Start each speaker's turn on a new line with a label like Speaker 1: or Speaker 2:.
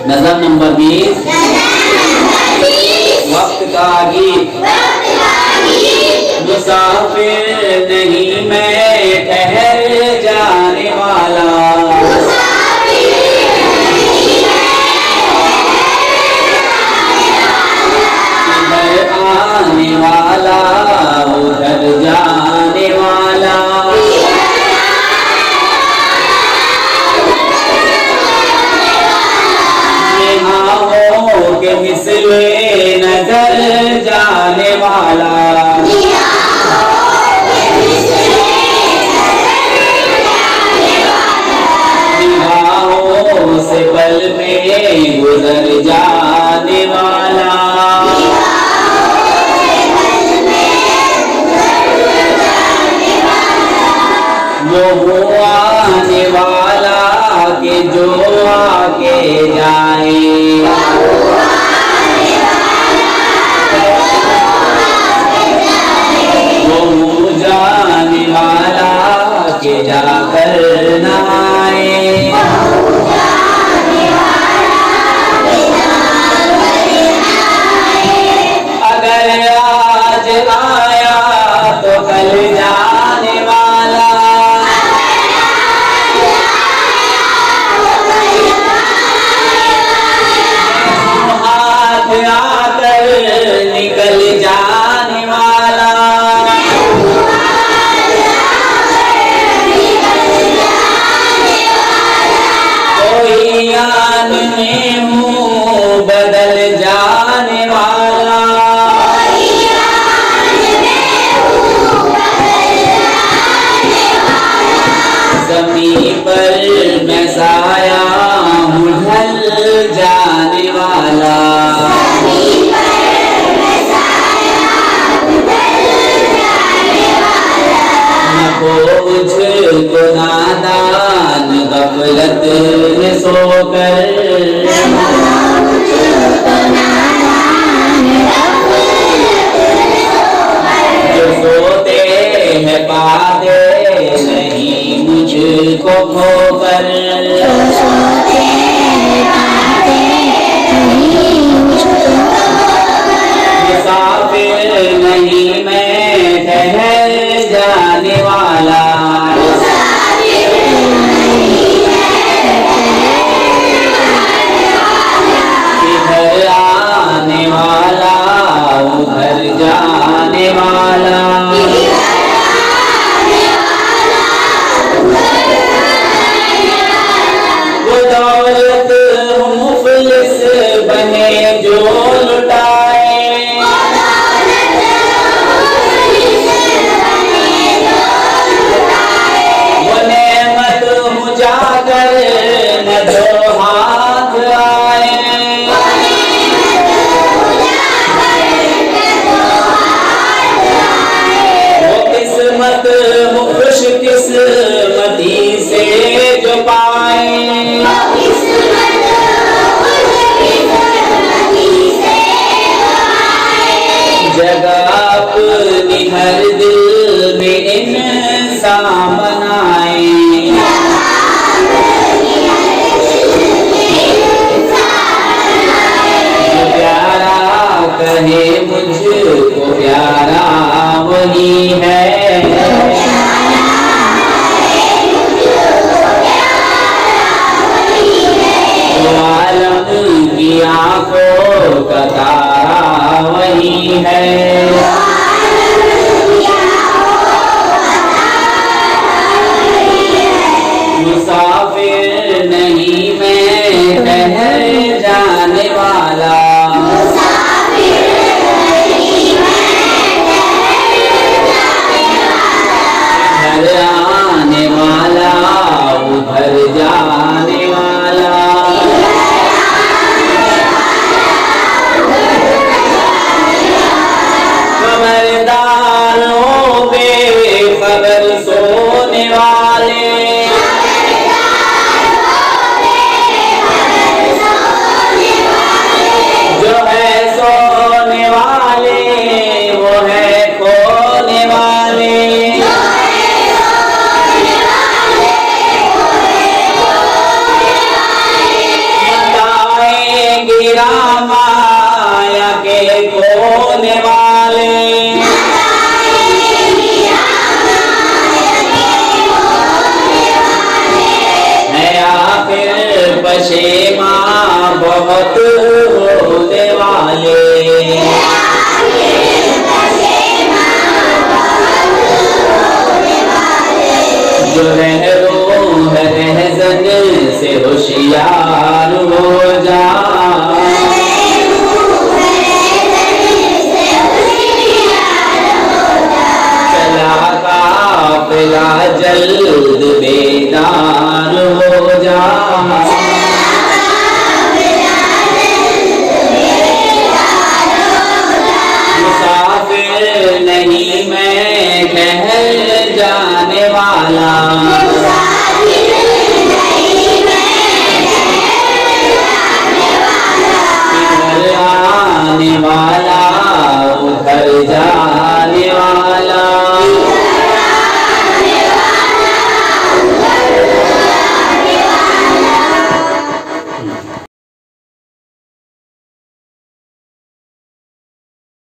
Speaker 1: नज़म नंबर 20 वक्त का गीत। मुसाफिर नहीं मैं ठहर जाने वाला, इधर आने वाला उधर जाने वाला, निगाहों के मिसले नजर जाने वाला, निगाहों से पल में गुजर जाने वाला, वो आने वाला कि जो आके जाए, वो जाने वाला कि जाकर न आए। अगर आज आया तो कल जाने वाला, हाथ आकर निकल जाने वाला, कोई आन में मुँह बदल जाने वाला, ज़मीन पर मैं साया हूँ ढल जाने वाला, न बोझ को नादान गफलत में सोकर, जो सोते हैं पाते नहीं मुझको खोकर, मुसाफिर नहीं मैं ठहर जाने वाला, इधर आने वाला उधर जाने वाला, जो रहरो है रहज़न से होशियार हो जा। चला काफिला जल्द बेदार हो जा। मुसाफिर नहीं मैं ठहर जाने वाला।